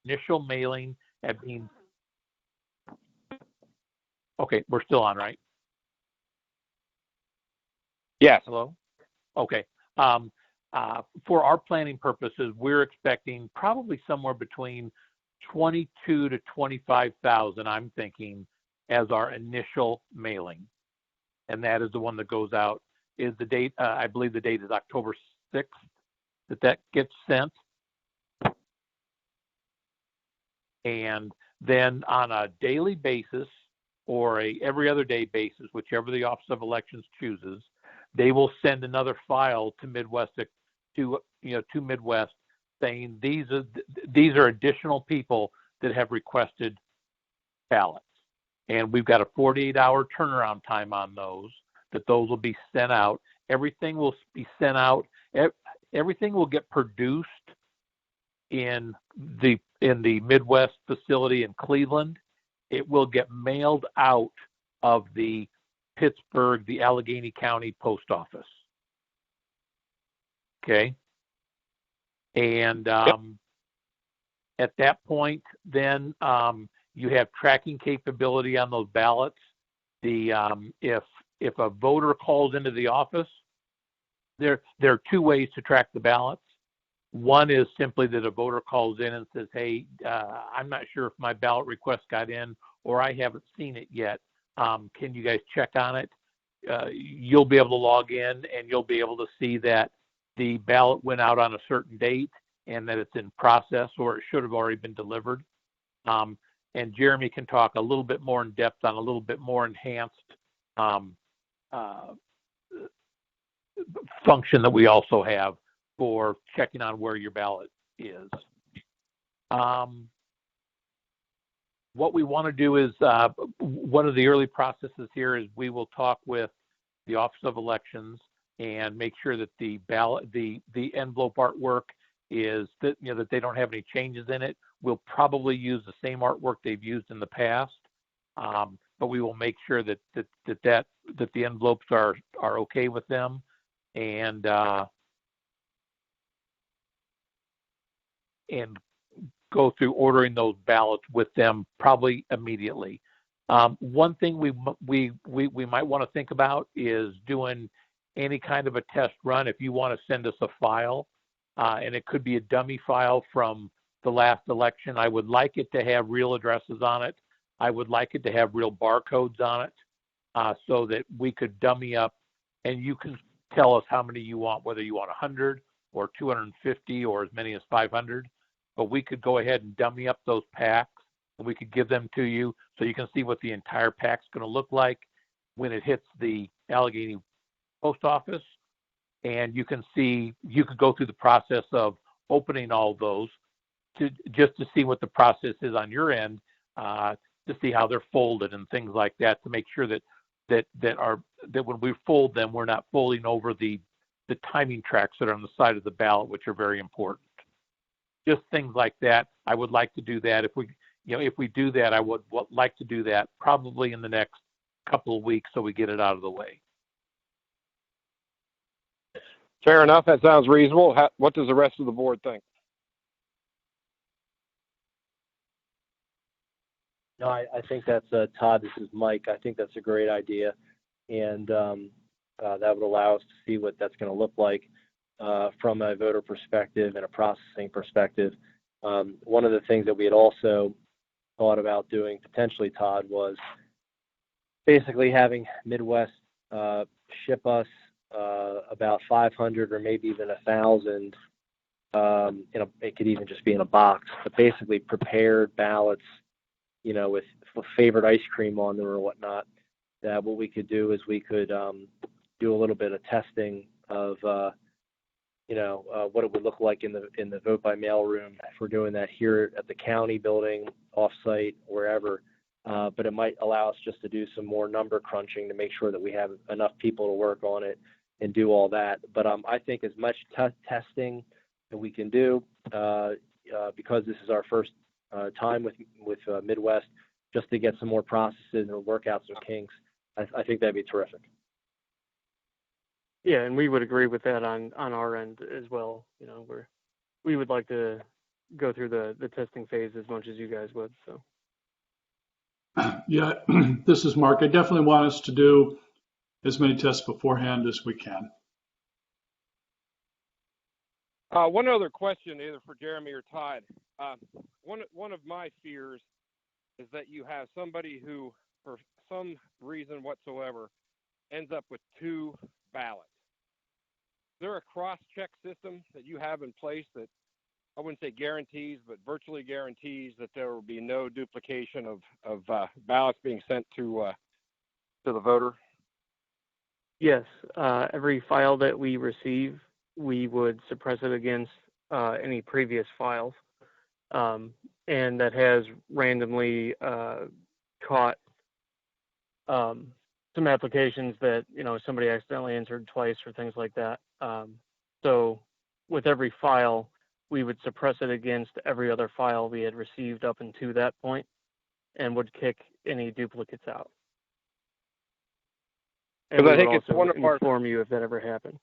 initial mailing at being. Okay, we're still on, right? Yes. Hello? Okay. For our planning purposes, we're expecting probably somewhere between 22 to 25,000, I'm thinking, as our initial mailing. And that is the one that goes out. Is the date, I believe the date is October 6th that gets sent. And then on a daily basis or a every other day basis, whichever the Office of Elections chooses, they will send another file to Midwest saying these are additional people that have requested ballots, and we've got a 48-hour turnaround time on those. Those will be sent out. Everything will be sent out. Everything will get produced in the Midwest facility in Cleveland. It will get mailed out of the Pittsburgh, the Allegheny County Post Office. Okay. And at that point, then you have tracking capability on those ballots. If a voter calls into the office, there are two ways to track the ballots. One is simply that a voter calls in and says, hey, I'm not sure if my ballot request got in or I haven't seen it yet. Can you guys check on it? You'll be able to log in and you'll be able to see that the ballot went out on a certain date and that it's in process or it should have already been delivered. And Jeremy can talk a little bit more in depth on a little bit more enhanced function that we also have for checking on where your ballot is. What we want to do is, one of the early processes here is we will talk with the Office of Elections and make sure that the ballot, the envelope artwork is that, that they don't have any changes in it. We'll probably use the same artwork they've used in the past, but we will make sure that the envelopes are okay with them, and go through ordering those ballots with them probably immediately. One thing we might want to think about is doing any kind of a test run. If you want to send us a file, and it could be a dummy file from the last election, I would like it to have real addresses on it. I would like it to have real barcodes on it, so that we could dummy up, and you can tell us how many you want, whether you want 100 or 250 or as many as 500. But we could go ahead and dummy up those packs, and we could give them to you so you can see what the entire pack's going to look like when it hits the Allegheny Post Office. And you can go through the process of opening all those just to see what the process is on your end, to see how they're folded and things like that, to make sure that when we fold them, we're not folding over the timing tracks that are on the side of the ballot, which are very important. Just things like that. I would like to do that. If we do that, I would like to do that probably in the next couple of weeks so we get it out of the way. Fair enough. That sounds reasonable. What does the rest of the board think? No, I think that's Todd. This is Mike. I think that's a great idea, and that would allow us to see what that's going to look like from a voter perspective and a processing perspective. One of the things that we had also thought about doing potentially, Todd, was basically having Midwest ship us about 500 or maybe even 1,000. It could even just be in a box, but basically prepared ballots, with favorite ice cream on them or whatnot. That what we could do is we could do a little bit of testing of what it would look like in the vote by mail room if we're doing that here at the county building, offsite, wherever. But it might allow us just to do some more number crunching to make sure that we have enough people to work on it and do all that. But I think as much testing that we can do, because this is our first time with Midwest, just to get some more processes and work out some kinks, I think that'd be terrific. Yeah, and we would agree with that on our end as well. We would like to go through the testing phase as much as you guys would. So. Yeah, this is Mark. I definitely want us to do as many tests beforehand as we can. One other question, either for Jeremy or Todd. One of my fears is that you have somebody who, for some reason whatsoever, ends up with two ballots. Is there a cross-check system that you have in place that, I wouldn't say guarantees, but virtually guarantees that there will be no duplication of ballots being sent to the voter? Yes, every file that we receive, we would suppress it against any previous files, and that has randomly caught some applications that somebody accidentally entered twice or things like that. So with every file, we would suppress it against every other file we had received up until that point, and would kick any duplicates out. And I think it's one of our inform you if that ever happened.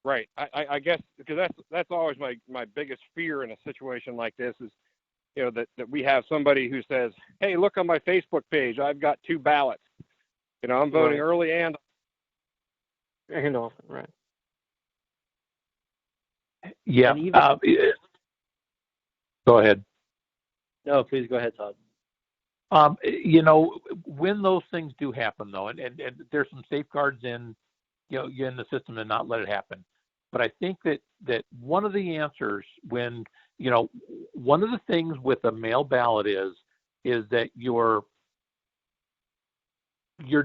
Right. I guess because that's always my biggest fear in a situation like this is, that we have somebody who says, "Hey, look on my Facebook page, I've got two ballots. I'm voting early and often." Right. Yeah. Go ahead. No, please go ahead, Todd. When those things do happen, though, and there's some safeguards in the system to not let it happen. But I think that one of the answers one of the things with a mail ballot is that you're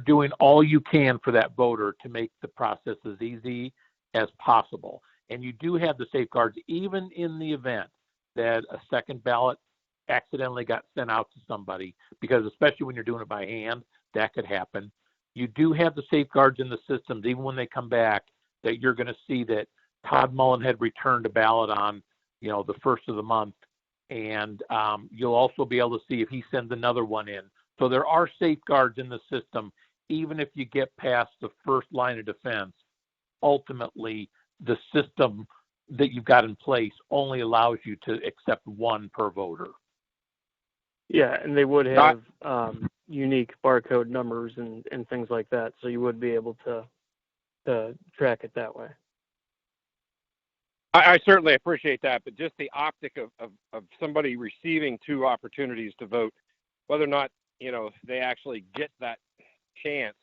doing all you can for that voter to make the process as easy as possible. And you do have the safeguards, even in the event that a second ballot accidentally got sent out to somebody, because especially when you're doing it by hand, that could happen. You do have the safeguards in the systems, even when they come back, that you're going to see that Todd Mullen had returned a ballot on, the first of the month. And you'll also be able to see if he sends another one in. So there are safeguards in the system, even if you get past the first line of defense. Ultimately, the system that you've got in place only allows you to accept one per voter. Yeah, and they would have unique barcode numbers and things like that, so you would be able to track it that way. I certainly appreciate that, but just the optic of somebody receiving two opportunities to vote, whether or not they actually get that chance,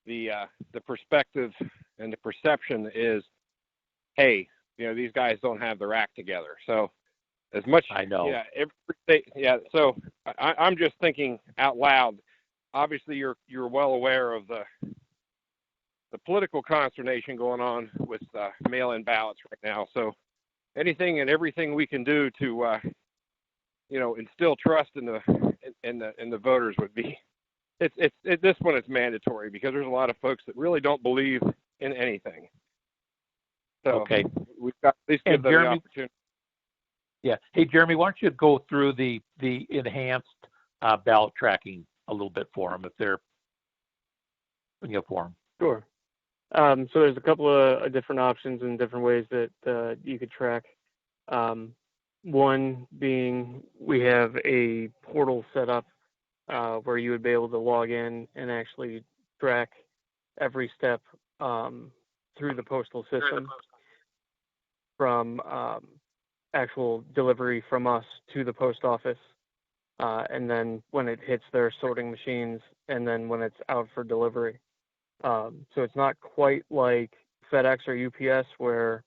the perspective and the perception is, hey, these guys don't have their act together. So as much I know. So I'm just thinking out loud. Obviously, you're well aware of the political consternation going on with mail-in ballots right now. So anything and everything we can do to instill trust in the voters would be. This one it's mandatory, because there's a lot of folks that really don't believe in anything. So okay, we've got at least give them the opportunity. Yeah. Hey, Jeremy, why don't you go through the enhanced ballot tracking a little bit for them, if they're for them. Sure. So there's a couple of different options and different ways that you could track. One being, we have a portal set up where you would be able to log in and actually track every step through the postal system, from actual delivery from us to the post office, and then when it hits their sorting machines, and then when it's out for delivery. So it's not quite like FedEx or UPS where,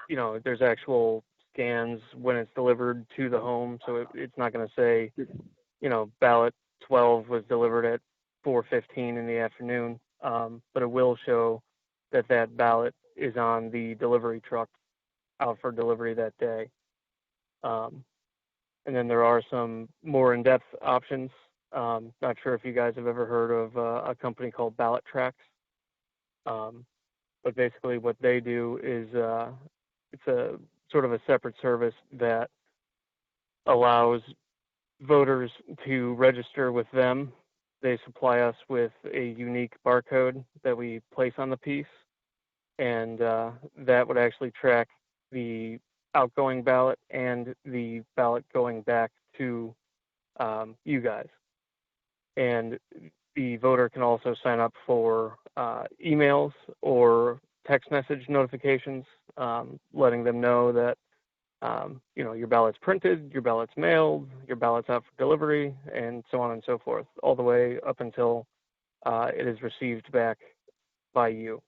there's actual scans when it's delivered to the home. So it's not going to say, ballot 12 was delivered at 4:15 in the afternoon. But it will show that ballot is on the delivery truck out for delivery that day. And then there are some more in-depth options. Not sure if you guys have ever heard of a company called Ballot Tracks. But basically what they do is it's a sort of a separate service that allows voters to register with them. They supply us with a unique barcode that we place on the piece, and that would actually track the outgoing ballot and the ballot going back to you guys. And the voter can also sign up for emails or text message notifications, letting them know that your ballot's printed, your ballot's mailed, your ballot's out for delivery, and so on and so forth, all the way up until it is received back by you.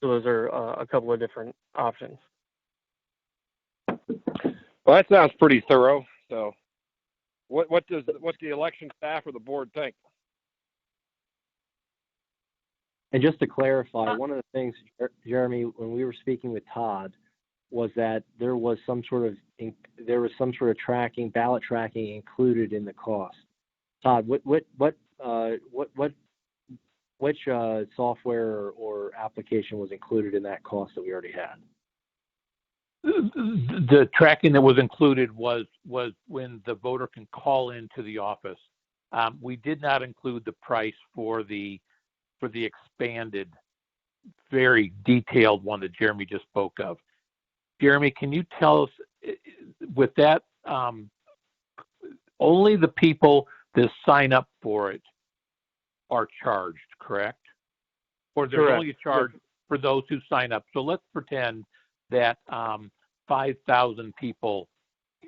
So those are a couple of different options. Well, that sounds pretty thorough. So, what does the election staff or the board think? And just to clarify, one of the things, Jeremy, when we were speaking with Todd, was that there was some sort of tracking, ballot tracking included in the cost. Todd, which software or application was included in that cost that we already had? The tracking that was included was when the voter can call into the office. We did not include the price for the expanded, very detailed one that Jeremy just spoke of. Jeremy, can you tell us, with that, only the people that sign up for it are charged, correct? Or there's Correct. only a charge for those who sign up. So let's pretend that 5,000 people,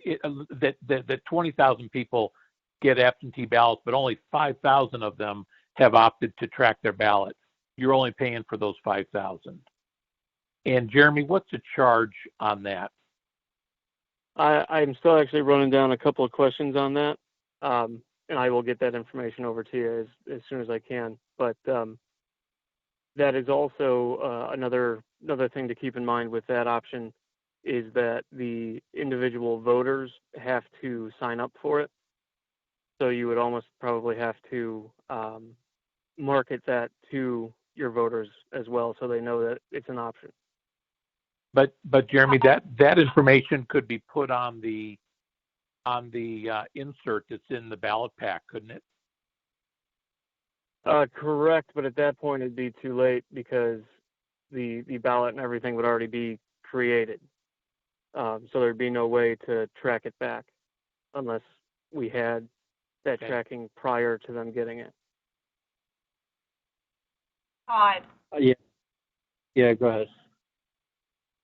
that 20,000 people get absentee ballots, but only 5,000 of them have opted to track their ballot. You're only paying for those 5,000. And Jeremy, what's the charge on that? I'm still actually running down a couple of questions on that, and I will get that information over to you as soon as I can. But that is also another thing to keep in mind with that option is that the individual voters have to sign up for it. So you would almost probably have to market that to your voters as well, so they know that it's an option. But Jeremy, that information could be put on the insert that's in the ballot pack, couldn't it? Correct, but at that point it'd be too late because the ballot and everything would already be created. So there'd be no way to track it back unless we had that tracking prior to them getting it. Todd, Yeah, go ahead.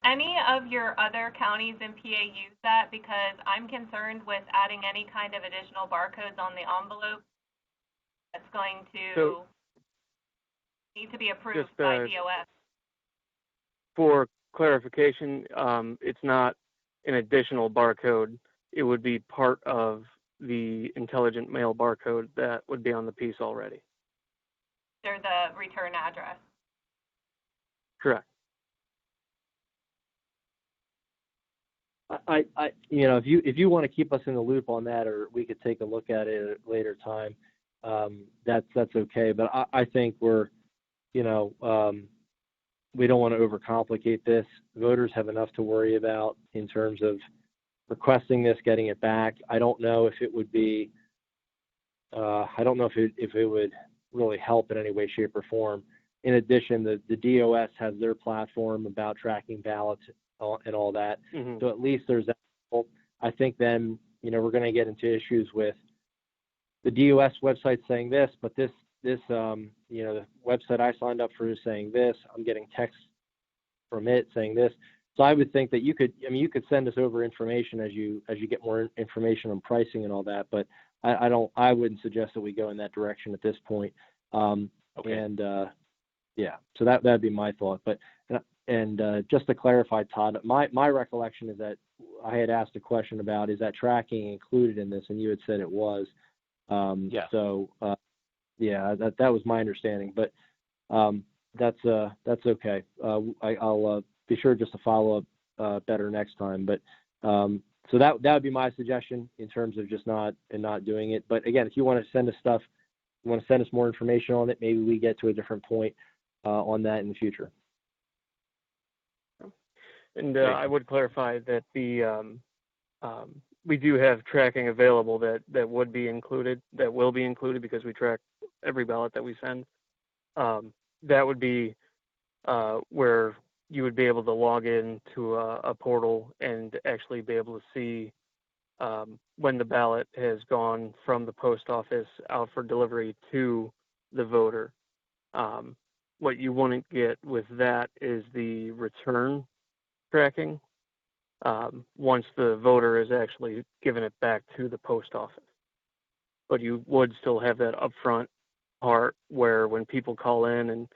any of your other counties in PA use that? Because I'm concerned with adding any kind of additional barcodes on the envelope that's going to need to be approved by DOS. For clarification, it's not an additional barcode. It would be part of the intelligent mail barcode that would be on the piece already. They're the return address. Correct. If you want to keep us in the loop on that, or we could take a look at it at a later time, that's okay. But I think we don't want to overcomplicate this. Voters have enough to worry about in terms of requesting this, getting it back. I don't know if it would be. I don't know if it would really help in any way, shape, or form. In addition, the DOS has their platform about tracking ballots and all that. Mm-hmm. So at least there's that. I think then, we're going to get into issues with the DOS website saying this, but this the website I signed up for is saying this. I'm getting texts from it saying this. So I would think that you could send us over information as you get more information on pricing and all that, but I wouldn't suggest that we go in that direction at this point. Okay. And so that'd be my thought. But just to clarify, Todd, my recollection is that I had asked a question about, is that tracking included in this, and you had said it was. Yes. So that was my understanding, but that's okay. I'll be sure just to follow up better next time. But so that would be my suggestion in terms of just not doing it. But again, if you want to send us stuff, you want to send us more information on it, maybe we get to a different point on that in the future. And I would clarify that we do have tracking available that will be included because we track every ballot that we send. That would be where you would be able to log in to a portal and actually be able to see when the ballot has gone from the post office out for delivery to the voter. What you wouldn't get with that is the return tracking once the voter is actually given it back to the post office. But you would still have that upfront part where when people call in and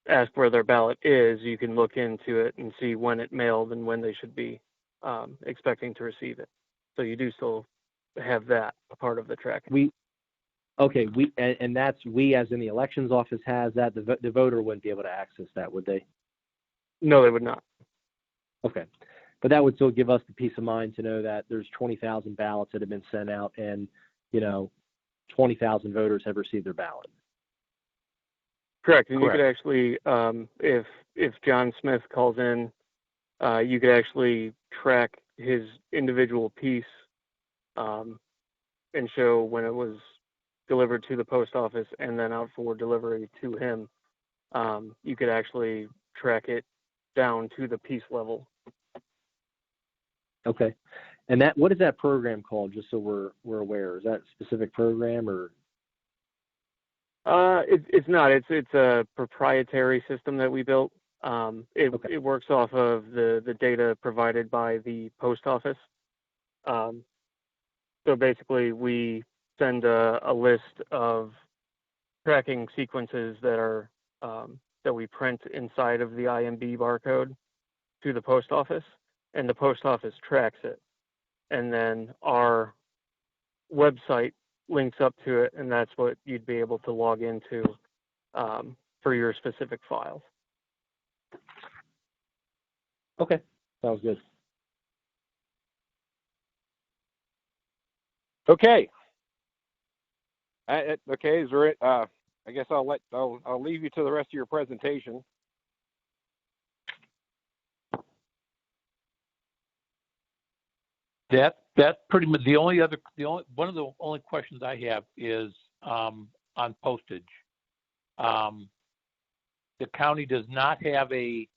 ask where their ballot is, you can look into it and see when it mailed and when they should be expecting to receive it. So you do still have that part of the tracking. And that's we as in the elections office has that. The voter wouldn't be able to access that, would they? No, they would not. Okay. But that would still give us the peace of mind to know that there's 20,000 ballots that have been sent out and, 20,000 voters have received their ballot. Correct. And you could actually, if John Smith calls in, you could actually track his individual piece and show when it was delivered to the post office and then out for delivery to him. You could actually track it down to the piece level. Okay. And what is that program called, just so we're aware? Is that a specific program or? It's not. It's a proprietary system that we built. It works off of the data provided by the post office. So basically, we send a list of tracking sequences that are that we print inside of the IMB barcode to the post office, and the post office tracks it. And then our website links up to it, and that's what you'd be able to log into for your specific files. Okay, sounds good. Okay. Okay. Is there? I guess I'll leave you to the rest of your presentation. That's pretty much one of the only questions I have is on postage. The county does not have a.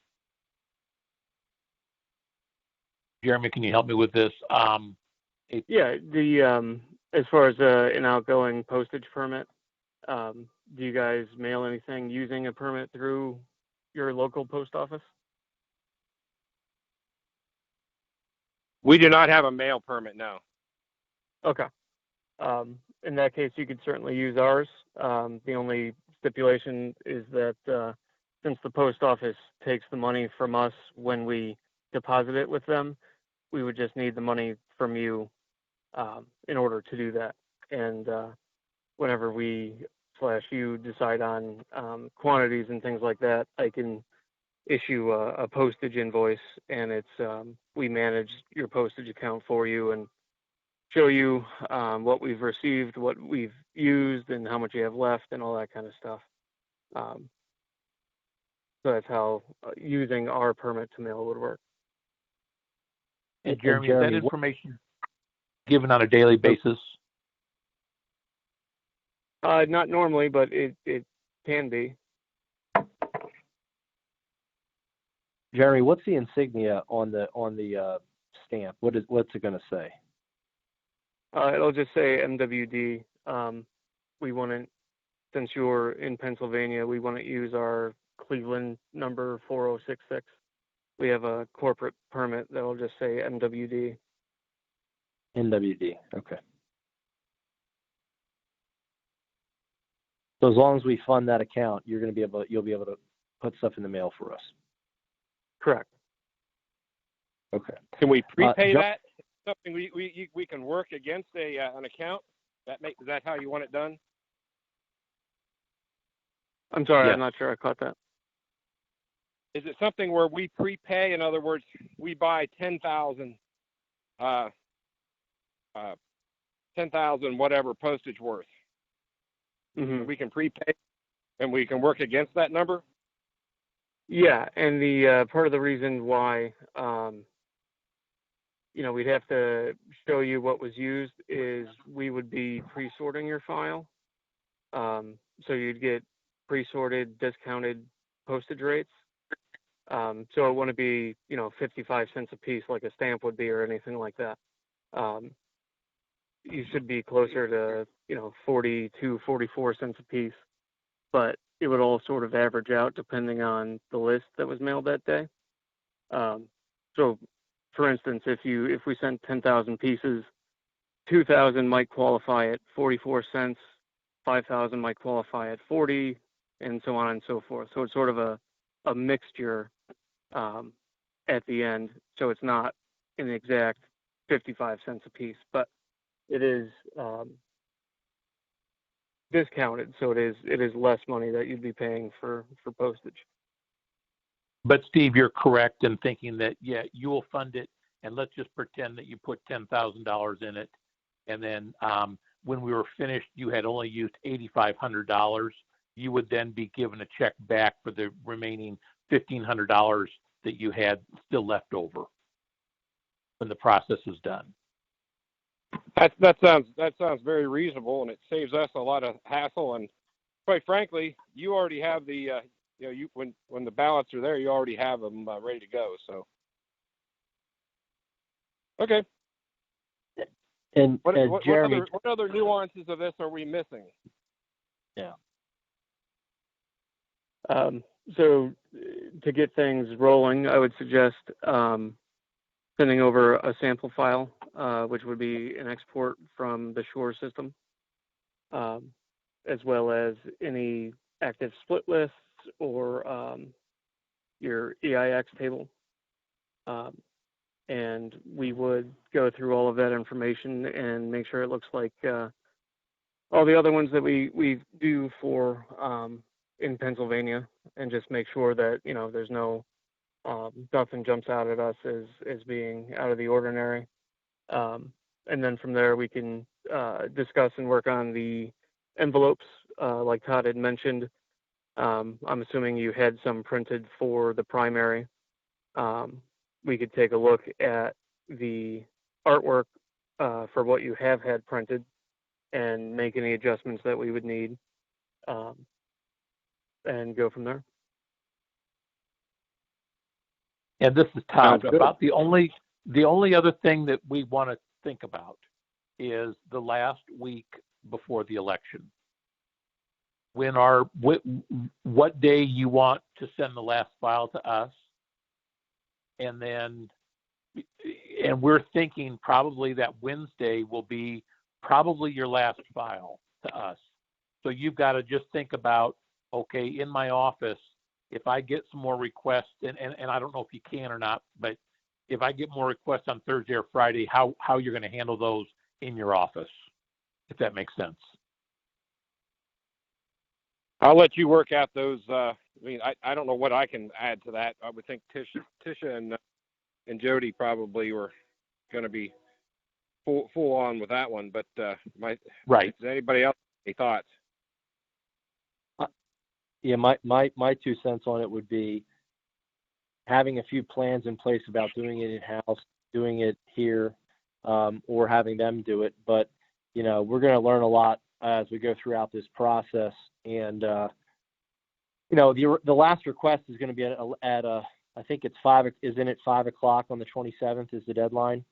Jeremy, can you help me with this? As far as an outgoing postage permit, do you guys mail anything using a permit through your local post office? We do not have a mail permit, no. Okay. In that case, you could certainly use ours. The only stipulation is that since the post office takes the money from us when we deposit it with them, we would just need the money from you in order to do that. And whenever you decide on quantities and things like that, I can issue a postage invoice, and it's we manage your postage account for you and show you what we've received, what we've used, and how much you have left, and all that kind of stuff. So that's how using our permit to mail would work. And Jeremy, is that information given on a daily basis? Not normally, but it can be. Jeremy, what's the insignia on the stamp? What's it going to say? It'll just say MWD. We wouldn't, since you're in Pennsylvania, we wouldn't use our Cleveland number 4066. We have a corporate permit that'll just say MWD. MWD. Okay. So as long as we fund that account, you'll be able to put stuff in the mail for us. Correct. Okay. Can we prepay that? Something we can work against an account? Is that how you want it done? I'm sorry, yes. I'm not sure I caught that. Is it something where we prepay? In other words, we buy 10,000 whatever postage worth. Mm-hmm. We can prepay, and we can work against that number. Yeah, and the part of the reason why we'd have to show you what was used is we would be pre-sorting your file, so you'd get pre-sorted, discounted postage rates. So it wouldn't be, 55 cents a piece like a stamp would be or anything like that. You should be closer to, 42, 44 cents a piece, but it would all sort of average out depending on the list that was mailed that day. So for instance, if we sent 10,000 pieces, 2,000 might qualify at 44 cents, 5,000 might qualify at 40, and so on and so forth. So it's sort of a mixture at the end. So it's not an exact 55 cents a piece, but it is discounted. So it is less money that you'd be paying for postage. But Steve, you're correct in thinking that, yeah, you will fund it, and let's just pretend that you put $10,000 in it, and then when we were finished, you had only used $8,500. You would then be given a check back for the remaining $1,500 that you had still left over when the process is done. That sounds very reasonable, and it saves us a lot of hassle. And quite frankly, you already have the when the ballots are there, you already have them ready to go. So, okay. And Jeremy, what other nuances of this are we missing? Yeah. So to get things rolling, I would suggest sending over a sample file, which would be an export from the Shore system, as well as any active split lists or your EIX table. And we would go through all of that information and make sure it looks like all the other ones that we do for in Pennsylvania, and just make sure that, there's no nothing jumps out at us as being out of the ordinary. And then from there we can discuss and work on the envelopes, like Todd had mentioned. I'm assuming you had some printed for the primary. We could take a look at the artwork for what you have had printed and make any adjustments that we would need, and go from there. And this is Todd. Sounds About the only other thing that we want to think about is the last week before the election. What day you want to send the last file to us, and we're thinking probably that Wednesday will be probably your last file to us. So you've got to just think about, okay, in my office, if I get some more requests, and I don't know if you can or not, but if I get more requests on Thursday or Friday, how you're going to handle those in your office, if that makes sense. I'll let you work out those. I don't know what I can add to that. I would think Tisha and Jody probably were going to be full on with that one. But right. Does anybody else have any thoughts? Yeah, my 2 cents on it would be having a few plans in place about doing it in-house, doing it here, or having them do it. But, we're going to learn a lot as we go throughout this process. And, the last request is going to be at I think it's 5 o'clock on the 27th is the deadline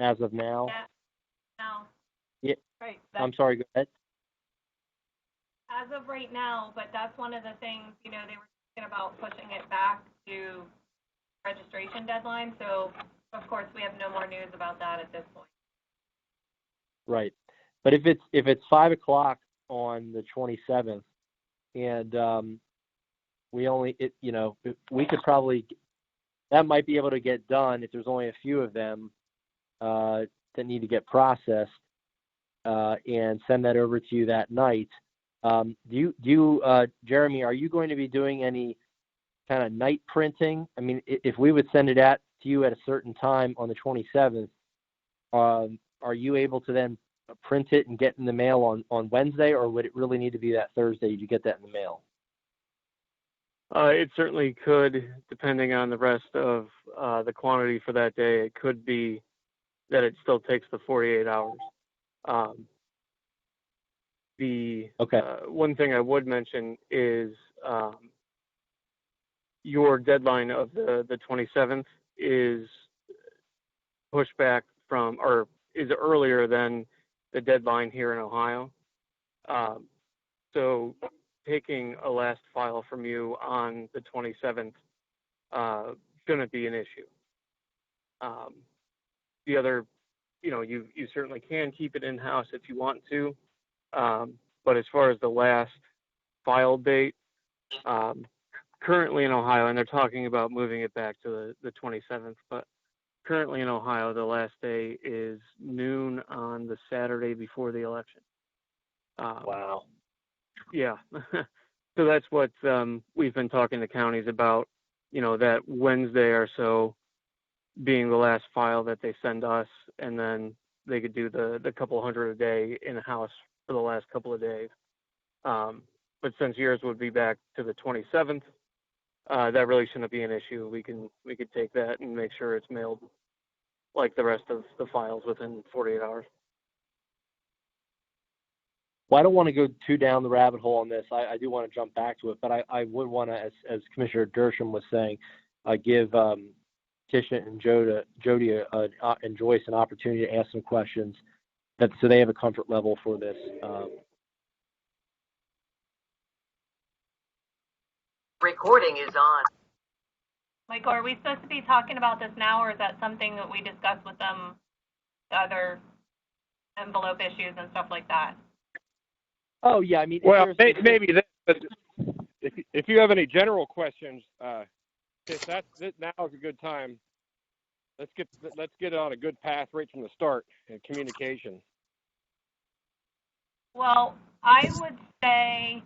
as of now. Yeah. No. Yeah. Right. I'm sorry, go ahead. As of right now, but that's one of the things, they were thinking about pushing it back to registration deadline. So, of course, we have no more news about that at this point. Right. But if it's 5 o'clock on the 27th, and we could probably, that might be able to get done if there's only a few of them that need to get processed, and send that over to you that night. Jeremy, are you going to be doing any kind of night printing? I mean, if we would send it to you at a certain time on the 27th, are you able to then print it and get in the mail on Wednesday, or would it really need to be that Thursday to get that in the mail? It certainly could, depending on the rest of the quantity for that day. It could be that it still takes the 48 hours. One thing I would mention is your deadline of the 27th is pushed back from, or is earlier than the deadline here in Ohio. So taking a last file from you on the 27th shouldn't be an issue. The other, you certainly can keep it in-house if you want to, but as far as the last file date, currently in Ohio, and they're talking about moving it back to the 27th, but currently in Ohio, the last day is noon on the Saturday before the election. Wow. Yeah. So that's what we've been talking to counties about, that Wednesday or so being the last file that they send us, and then they could do the couple hundred a day in-house for the last couple of days. But since yours would be back to the 27th, that really shouldn't be an issue. We could take that and make sure it's mailed like the rest of the files within 48 hours. Well, I don't want to go too down the rabbit hole on this. I do want to jump back to it, but I would want to, as Commissioner Dersham was saying, give Tisha and Jody and Joyce an opportunity to ask some questions, so they have a comfort level for this. Recording is on. Michael, are we supposed to be talking about this now, or is that something that we discussed with them, the other envelope issues and stuff like that? Oh, yeah, I mean... Well, maybe that, but if you have any general questions, now is a good time. Let's get on a good path right from the start in communication. Well, I would say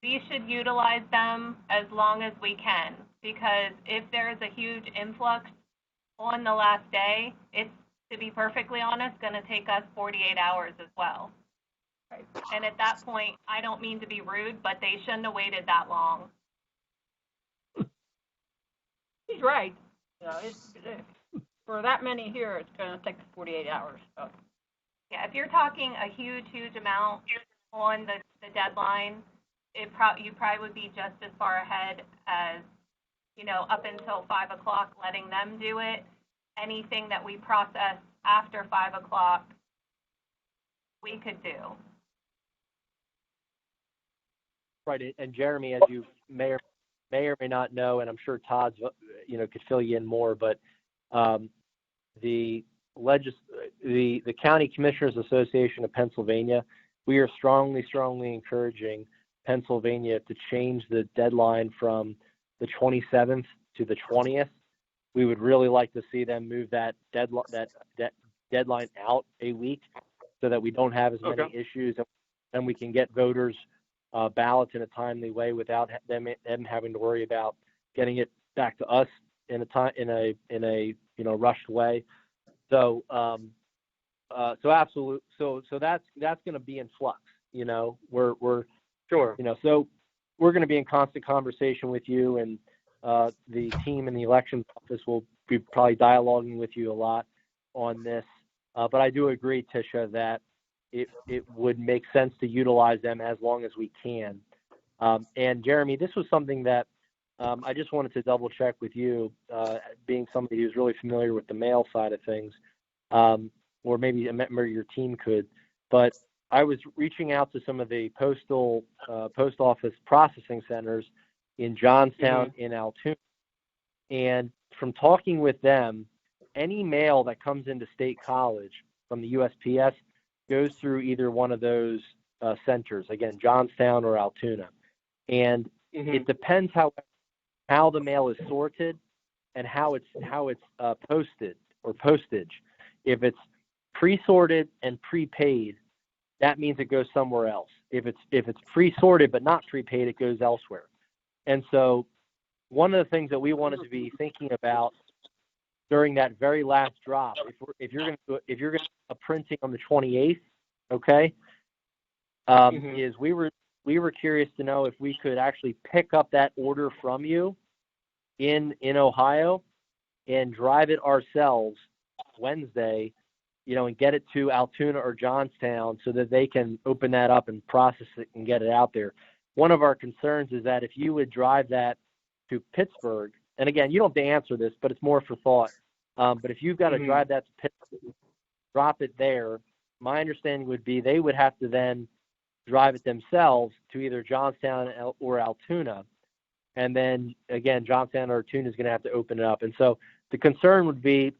we should utilize them as long as we can, because if there is a huge influx on the last day, it's, to be perfectly honest, going to take us 48 hours as well. Right. And at that point, I don't mean to be rude, but they shouldn't have waited that long. He's right. For that many here, it's going to take 48 hours. So. Yeah, if you're talking a huge amount on the deadline, you probably would be just as far ahead as, up until 5 o'clock, letting them do it. Anything that we process after 5 o'clock, we could do. Right, and Jeremy, as you may or may not know, and I'm sure Todd's, could fill you in more, but the County Commissioners Association of Pennsylvania, we are strongly encouraging Pennsylvania to change the deadline from the 27th to the 20th. We would really like to see them move that deadline out a week so that we don't have as many issues, and we can get voters ballots in a timely way without them having to worry about getting it back to us in a rushed way. So absolutely. So that's going to be in flux. We're sure. So we're going to be in constant conversation with you, and the team in the elections office will be probably dialoguing with you a lot on this. But I do agree, Tisha, that it would make sense to utilize them as long as we can. And Jeremy, this was something that I just wanted to double check with you, being somebody who's really familiar with the mail side of things, or maybe a member of your team could. But I was reaching out to some of the post office processing centers in Johnstown, in Altoona, and from talking with them, any mail that comes into State College from the USPS goes through either one of those centers, again, Johnstown or Altoona. And it depends how the mail is sorted and how it's posted or postage. If it's pre-sorted and prepaid, that means it goes somewhere else. If it's pre-sorted but not prepaid, it goes elsewhere. And so one of the things that we wanted to be thinking about during that very last drop, if you're going to do a printing on the 28th, okay, is we were curious to know if we could actually pick up that order from you in Ohio and drive it ourselves Wednesday, and get it to Altoona or Johnstown so that they can open that up and process it and get it out there. One of our concerns is that if you would drive that to Pittsburgh, and again, you don't have to answer this, but it's more for thought. But if you've got to drive that to Pittsburgh, drop it there, my understanding would be they would have to then drive it themselves to either Johnstown or Altoona. And then, again, Johnstown or Altoona is going to have to open it up. And so the concern would be,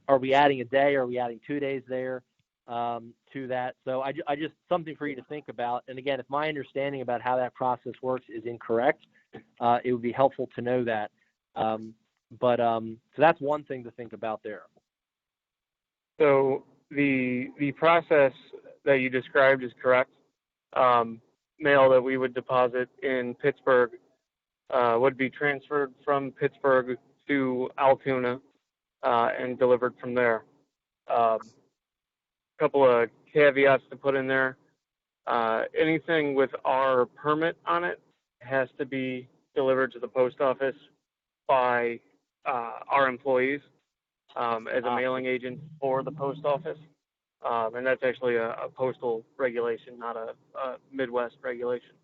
are we adding a day? Are we adding 2 days there to that? So I just something for you to think about. And again, if my understanding about how that process works is incorrect, it would be helpful to know that. So that's one thing to think about there. So the process that you described is correct. Mail that we would deposit in Pittsburgh would be transferred from Pittsburgh to Altoona and delivered from there. Couple of caveats to put in there. Anything with our permit on it has to be delivered to the post office by our employees as a mailing agent for the post office. And that's actually a postal regulation, not a Midwest regulation.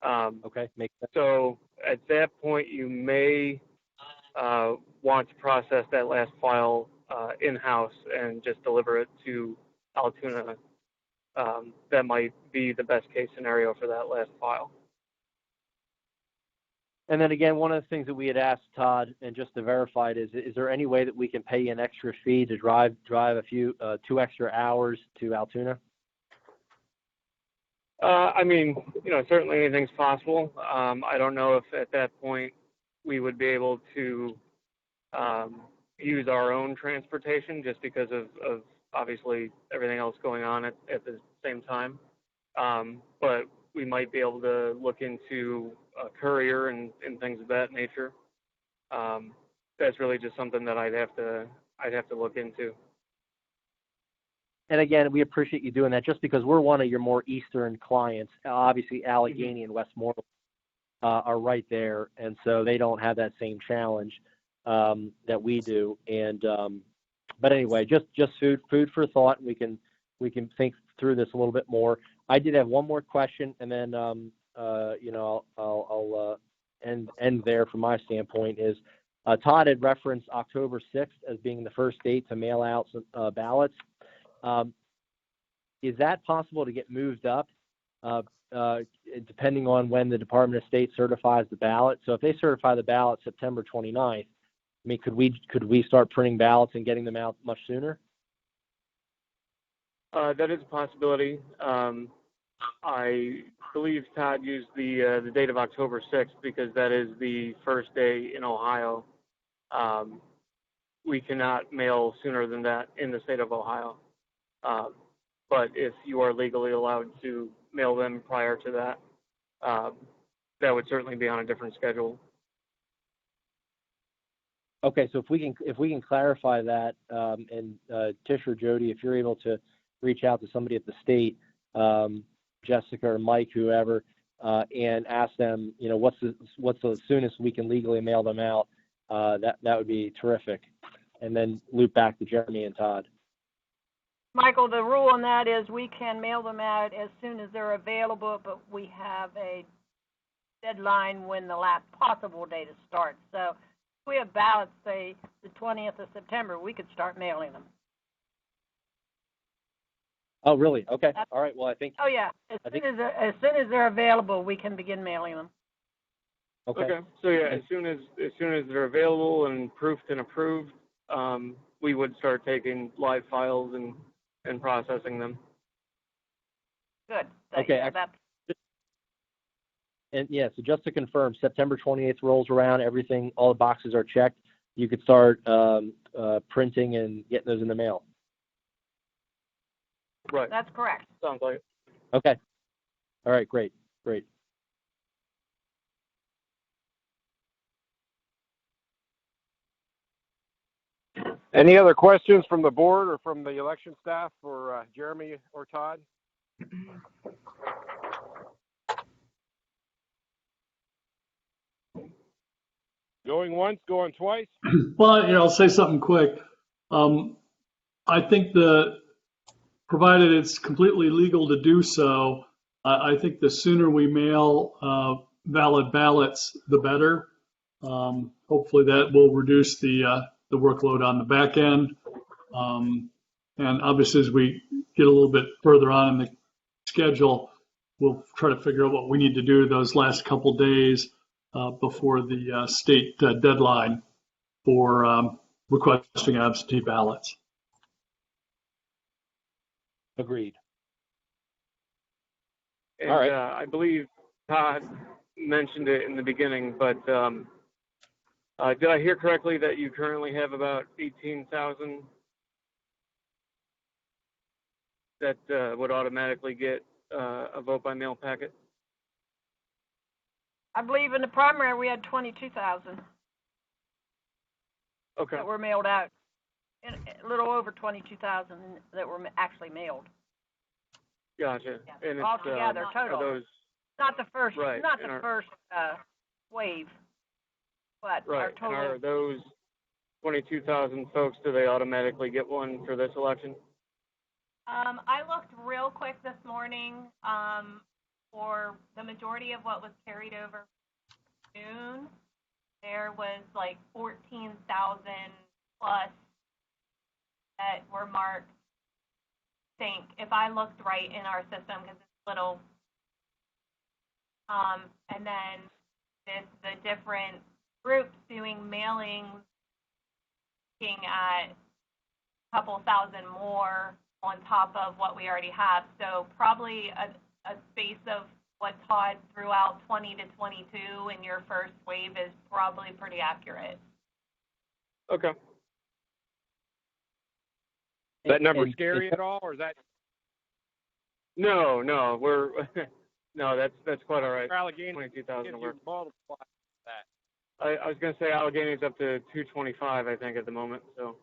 Okay, makes sense. So at that point, you may want to process that last file in-house and just deliver it to Altoona. That might be the best case scenario for that last file. And then again, one of the things that we had asked Todd, and just to verify it, is there any way that we can pay you an extra fee to drive a few 2 extra hours to Altoona? I mean, certainly anything's possible. I don't know if at that point we would be able to use our own transportation just because of obviously everything else going on at the same time. But we might be able to look into a courier and things of that nature. That's really just something that I'd have to look into. And again, we appreciate you doing that just because we're one of your more eastern clients. Obviously, Allegheny and Westmoreland are right there, and so they don't have that same challenge that we do. And but anyway, just food for thought. And we can think through this a little bit more. I did have one more question, and then I'll end there from my standpoint. Is Todd had referenced October 6th as being the first date to mail out ballots. Is that possible to get moved up depending on when the Department of State certifies the ballot? So if they certify the ballot September 29th, I mean, could we start printing ballots and getting them out much sooner? That is a possibility. I believe Todd used the date of October 6th because that is the first day in Ohio. We cannot mail sooner than that in the state of Ohio. But if you are legally allowed to mail them prior to that, that would certainly be on a different schedule. Okay, so if we can clarify that, and Tish or Jody, if you're able to reach out to somebody at the state, Jessica or Mike, whoever, and ask them, what's the soonest we can legally mail them out, that would be terrific. And then loop back to Jeremy and Todd. Michael, the rule on that is we can mail them out as soon as they're available, but we have a deadline when the last possible day to start. So if we have ballots, say, the 20th of September, we could start mailing them. Oh, really? Okay. All right. Well, I think. Oh, yeah. As soon as they're available, we can begin mailing them. Okay. So yeah, as soon as they're available and proofed and approved, we would start taking live files and processing them. Good. Okay. And yeah, so just to confirm, September 28th rolls around, everything, all the boxes are checked. You could start printing and getting those in the mail. Right. That's correct. Sounds like it. Okay. All right. Great. Any other questions from the board or from the election staff for Jeremy or Todd? Going once, going twice? Well, I'll say something quick. I think provided it's completely legal to do so, I think the sooner we mail valid ballots, the better. Hopefully that will reduce the workload on the back end. And obviously, as we get a little bit further on in the schedule, we'll try to figure out what we need to do those last couple days before the state deadline for requesting absentee ballots. Agreed. And All right. I believe Todd mentioned it in the beginning, but did I hear correctly that you currently have about 18,000 that would automatically get a vote by mail packet? I believe in the primary we had 22,000 Okay. that were mailed out. And a little over 22,000 that were actually mailed. Gotcha. Yeah. And it's, Altogether, total. are those, Not the first, Right, not and the our- first wave, but our right, and total. are those 22,000 folks, do they automatically get one for this election? I looked real quick this morning for the majority of what was carried over June. There was like 14,000 plus that were marked. I think if I looked right in our system, because it's little. And then the different groups doing mailings, looking at a couple thousand more on top of what we already have. So probably a space of what Todd threw out, 20 to 22 in your first wave is probably pretty accurate. Okay. Is that number And- scary at all, or is that No, we're no, that's quite all right. for Allegheny? 22,000 If you work. multiply that. I was gonna say Allegheny's up to 225, I think, at the moment. So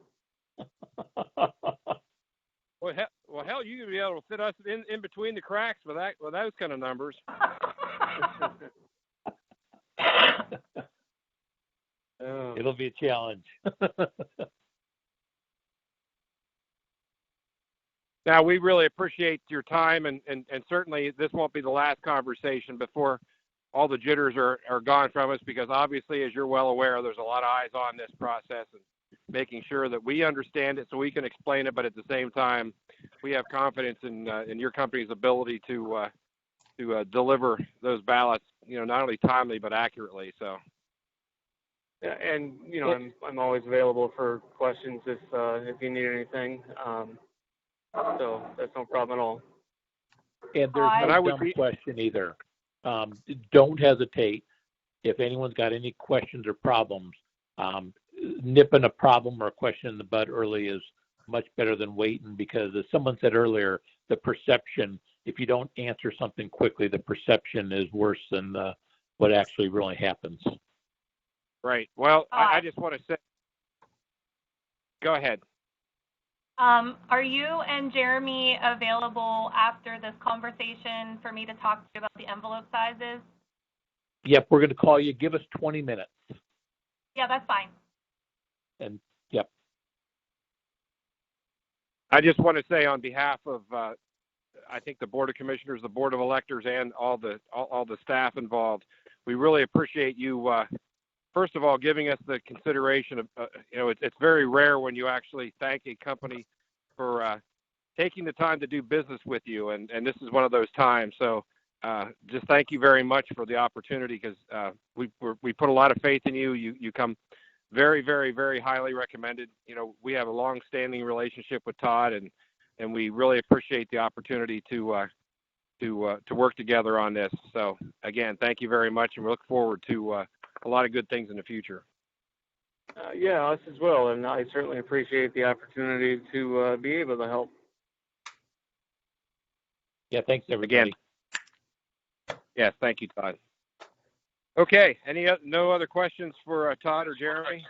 Well, hell, you could be able to fit us in between the cracks with those kind of numbers. oh. It'll be a challenge. Now, we really appreciate your time, and certainly this won't be the last conversation before all the jitters are gone from us, because obviously, as you're well aware, there's a lot of eyes on this process and making sure that we understand it so we can explain it, but at the same time, we have confidence in your company's ability to deliver those ballots, not only timely but accurately. So. Yeah, and I'm always available for questions if you need anything. So that's no problem at all. And there's And no I would dumb be- question either. Don't hesitate. If anyone's got any questions or problems, nipping a problem or a question in the bud early is much better than waiting, because as someone said earlier, the perception, if you don't answer something quickly, the perception is worse than what actually really happens. Right. Well, I just want to say, go ahead. Are you and Jeremy available after this conversation for me to talk to you about the envelope sizes? Yep, we're going to call you. Give us 20 minutes. Yeah, that's fine. And yep. I just want to say on behalf of, I think the Board of Commissioners, the Board of Electors, and all the staff involved, we really appreciate you, first of all, giving us the consideration of, it's very rare when you actually thank a company for taking the time to do business with you, and this is one of those times. So just thank you very much for the opportunity, because we put a lot of faith in you. You come very, very, very highly recommended. We have a long-standing relationship with Todd, and we really appreciate the opportunity to work together on this. So again, thank you very much, and we look forward to a lot of good things in the future. Yeah, us as well, and I certainly appreciate the opportunity to be able to help. Yeah, thanks everybody. Again. Yes, thank you, Todd. Okay, no other questions for Todd or Jeremy?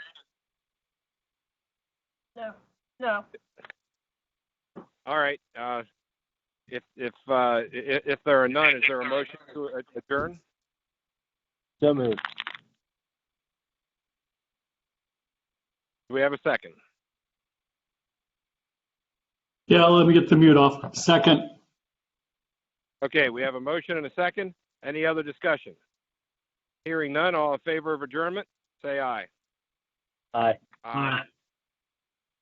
No. All right. If there are none, is there a motion to adjourn? So moved. Do we have a second? Yeah, let me get the mute off. Second. Okay, we have a motion and a second. Any other discussion? Hearing none, all in favor of adjournment? say aye. Aye. Aye.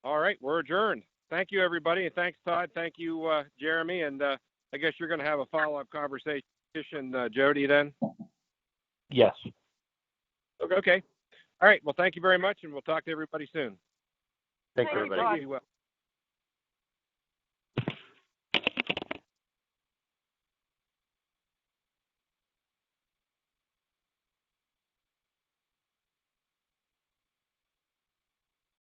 All right, we're adjourned. Thank you, everybody, and thanks, Todd. Thank you, Jeremy, and I guess you're going to have a follow-up conversation, Jody, then? Yes. Okay. All right, well, thank you very much, and we'll talk to everybody soon. Thank you, Thank you, everybody. Todd. Be well.